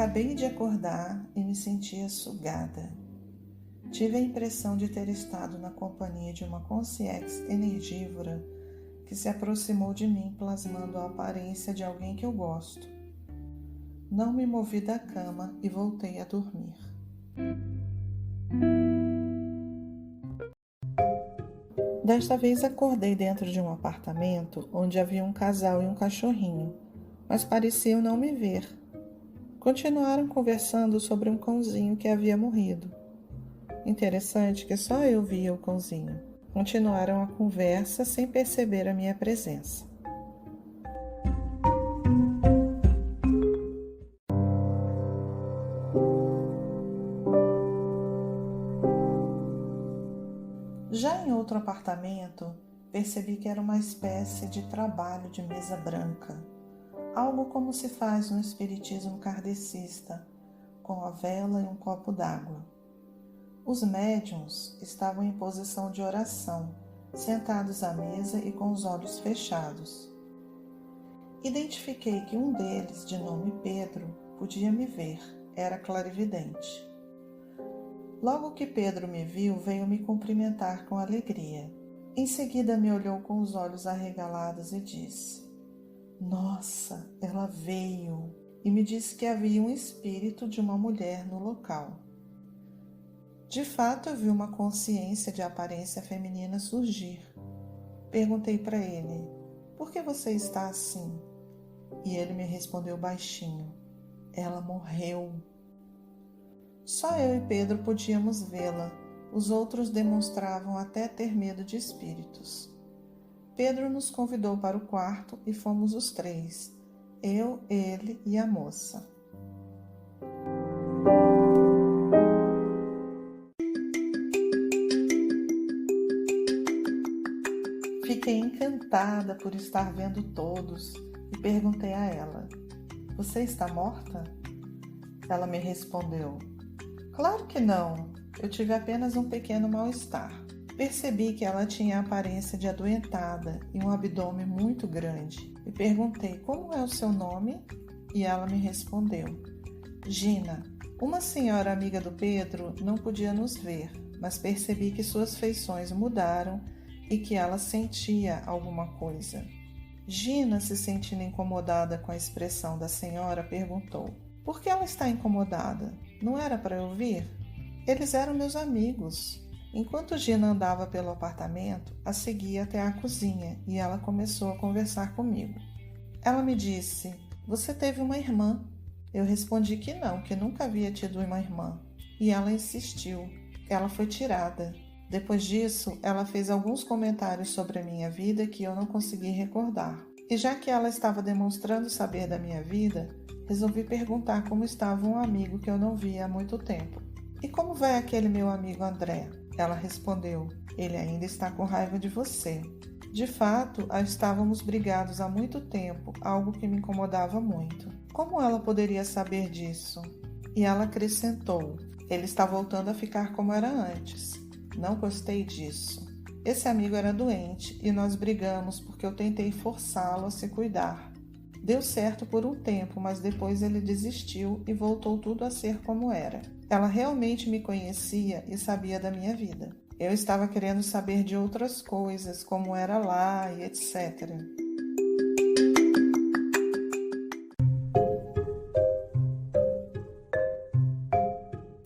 Acabei de acordar e me sentia sugada. Tive a impressão de ter estado na companhia de uma consciência energívora que se aproximou de mim, plasmando a aparência de alguém que eu gosto. Não me movi da cama e voltei a dormir. Desta vez acordei dentro de um apartamento onde havia um casal e um cachorrinho, mas pareciam não me ver. Continuaram conversando sobre um cãozinho que havia morrido. Interessante que só eu via o cãozinho. Continuaram a conversa sem perceber a minha presença. Já em outro apartamento, percebi que era uma espécie de trabalho de mesa branca, algo como se faz no espiritismo kardecista, com a vela e um copo d'água. Os médiuns estavam em posição de oração, sentados à mesa e com os olhos fechados. Identifiquei que um deles, de nome Pedro, podia me ver, era clarividente. Logo que Pedro me viu, veio me cumprimentar com alegria. Em seguida me olhou com os olhos arregalados e disse: "Nossa, ela veio!" E me disse que havia um espírito de uma mulher no local. De fato, eu vi uma consciência de aparência feminina surgir. Perguntei para ele: "Por que você está assim?" E ele me respondeu baixinho: "Ela morreu." Só eu e Pedro podíamos vê-la, os outros demonstravam até ter medo de espíritos. Pedro nos convidou para o quarto e fomos os três, eu, ele e a moça. Fiquei encantada por estar vendo todos e perguntei a ela: "Você está morta?" Ela me respondeu: "Claro que não, eu tive apenas um pequeno mal-estar." Percebi que ela tinha a aparência de adoentada e um abdômen muito grande. E perguntei: "Como é o seu nome?" E ela me respondeu: "Gina." Uma senhora amiga do Pedro não podia nos ver, mas percebi que suas feições mudaram e que ela sentia alguma coisa. Gina, se sentindo incomodada com a expressão da senhora, perguntou: "Por que ela está incomodada? Não era para eu vir?" Eles eram meus amigos. Enquanto Gina andava pelo apartamento, a seguia até a cozinha e ela começou a conversar comigo. Ela me disse: "Você teve uma irmã?" Eu respondi que não, que nunca havia tido uma irmã. E ela insistiu. Ela foi tirada. Depois disso, ela fez alguns comentários sobre a minha vida que eu não consegui recordar. E já que ela estava demonstrando saber da minha vida, resolvi perguntar como estava um amigo que eu não via há muito tempo. "E como vai aquele meu amigo André?" Ela respondeu: "Ele ainda está com raiva de você." De fato, estávamos brigados há muito tempo, algo que me incomodava muito. Como ela poderia saber disso? E ela acrescentou: "Ele está voltando a ficar como era antes." Não gostei disso. Esse amigo era doente e nós brigamos porque eu tentei forçá-lo a se cuidar. Deu certo por um tempo, mas depois ele desistiu e voltou tudo a ser como era. Ela realmente me conhecia e sabia da minha vida. Eu estava querendo saber de outras coisas, como era lá e etc.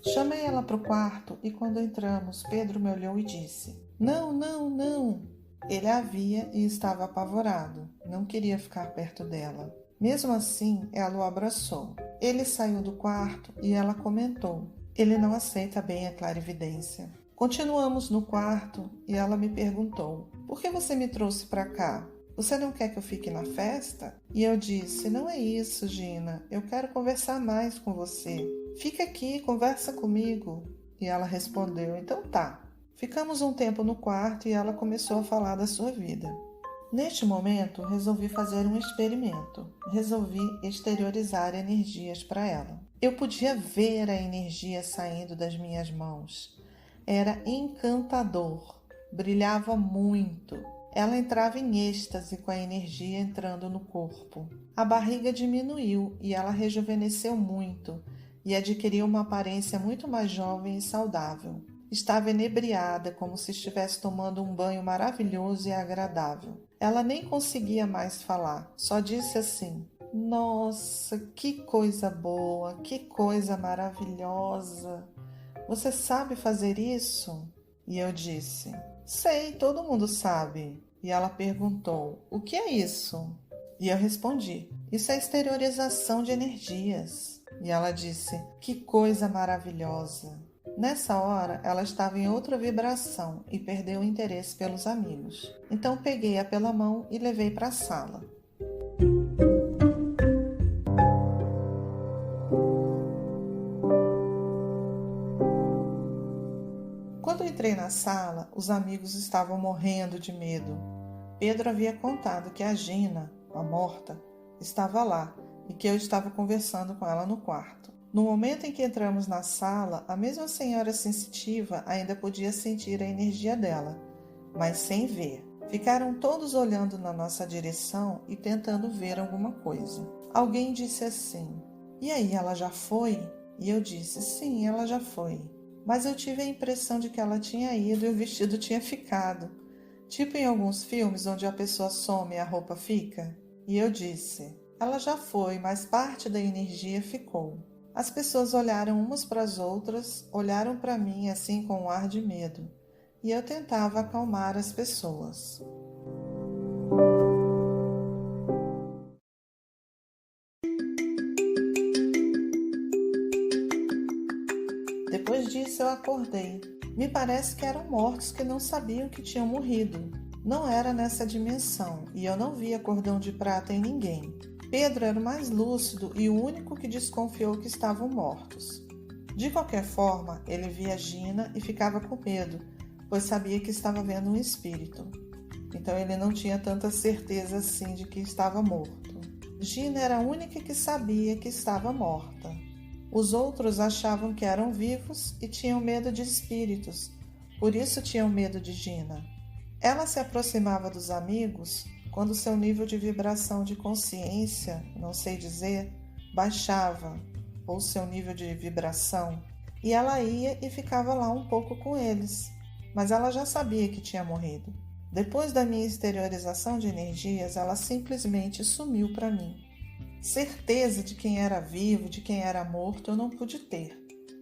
Chamei ela para o quarto e quando entramos, Pedro me olhou e disse: "Não, não, não." Ele a via e estava apavorado. Não queria ficar perto dela. Mesmo assim, ela o abraçou. Ele saiu do quarto e ela comentou: "Ele não aceita bem a clarividência." Continuamos no quarto e ela me perguntou: "Por que você me trouxe para cá? Você não quer que eu fique na festa?" E eu disse: "Não é isso, Gina. Eu quero conversar mais com você. Fica aqui, conversa comigo." E ela respondeu: "Então tá." Ficamos um tempo no quarto e ela começou a falar da sua vida. Neste momento, resolvi fazer um experimento. Resolvi exteriorizar energias para ela. Eu podia ver a energia saindo das minhas mãos. Era encantador. Brilhava muito. Ela entrava em êxtase com a energia entrando no corpo. A barriga diminuiu e ela rejuvenesceu muito e adquiriu uma aparência muito mais jovem e saudável. Estava enebriada, como se estivesse tomando um banho maravilhoso e agradável. Ela nem conseguia mais falar, só disse assim: "Nossa, que coisa boa, que coisa maravilhosa! Você sabe fazer isso?" E eu disse: "Sei, todo mundo sabe." E ela perguntou: "O que é isso?" E eu respondi: "Isso é exteriorização de energias." E ela disse: "Que coisa maravilhosa." Nessa hora, ela estava em outra vibração e perdeu o interesse pelos amigos. Então peguei-a pela mão e levei para a sala. Quando entrei na sala, os amigos estavam morrendo de medo. Pedro havia contado que a Gina, a morta, estava lá e que eu estava conversando com ela no quarto. No momento em que entramos na sala, a mesma senhora sensitiva ainda podia sentir a energia dela, mas sem ver. Ficaram todos olhando na nossa direção e tentando ver alguma coisa. Alguém disse assim: "E aí, ela já foi?" E eu disse: "Sim, ela já foi." Mas eu tive a impressão de que ela tinha ido e o vestido tinha ficado. Tipo em alguns filmes onde a pessoa some e a roupa fica. E eu disse: "Ela já foi, mas parte da energia ficou." As pessoas olharam umas para as outras, olharam para mim assim com um ar de medo. E eu tentava acalmar as pessoas. Depois disso eu acordei. Me parece que eram mortos que não sabiam que tinham morrido. Não era nessa dimensão e eu não via cordão de prata em ninguém. Pedro era o mais lúcido e o único que desconfiou que estavam mortos. De qualquer forma, ele via Gina e ficava com medo, pois sabia que estava vendo um espírito. Então ele não tinha tanta certeza assim de que estava morto. Gina era a única que sabia que estava morta. Os outros achavam que eram vivos e tinham medo de espíritos, por isso tinham medo de Gina. Ela se aproximava dos amigos quando seu nível de vibração de consciência, não sei dizer, baixava, ou seu nível de vibração, e ela ia e ficava lá um pouco com eles, mas ela já sabia que tinha morrido. Depois da minha exteriorização de energias, ela simplesmente sumiu para mim. Certeza de quem era vivo, de quem era morto, eu não pude ter,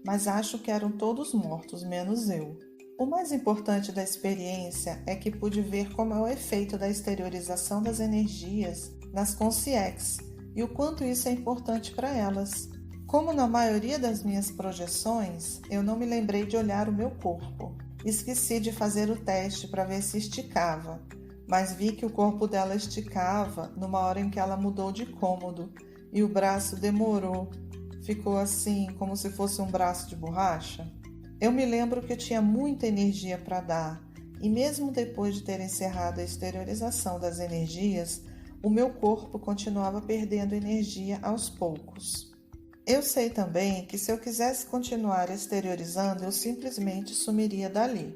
mas acho que eram todos mortos, menos eu. O mais importante da experiência é que pude ver como é o efeito da exteriorização das energias nas consciex e o quanto isso é importante para elas. Como na maioria das minhas projeções, eu não me lembrei de olhar o meu corpo. Esqueci de fazer o teste para ver se esticava, mas vi que o corpo dela esticava numa hora em que ela mudou de cômodo e o braço demorou, ficou assim como se fosse um braço de borracha. Eu me lembro que eu tinha muita energia para dar e mesmo depois de ter encerrado a exteriorização das energias, o meu corpo continuava perdendo energia aos poucos. Eu sei também que se eu quisesse continuar exteriorizando, eu simplesmente sumiria dali,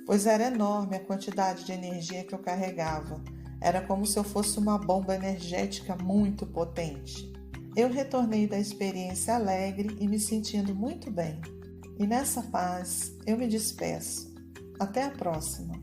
pois era enorme a quantidade de energia que eu carregava. Era como se eu fosse uma bomba energética muito potente. Eu retornei da experiência alegre e me sentindo muito bem. E nessa paz eu me despeço. Até a próxima!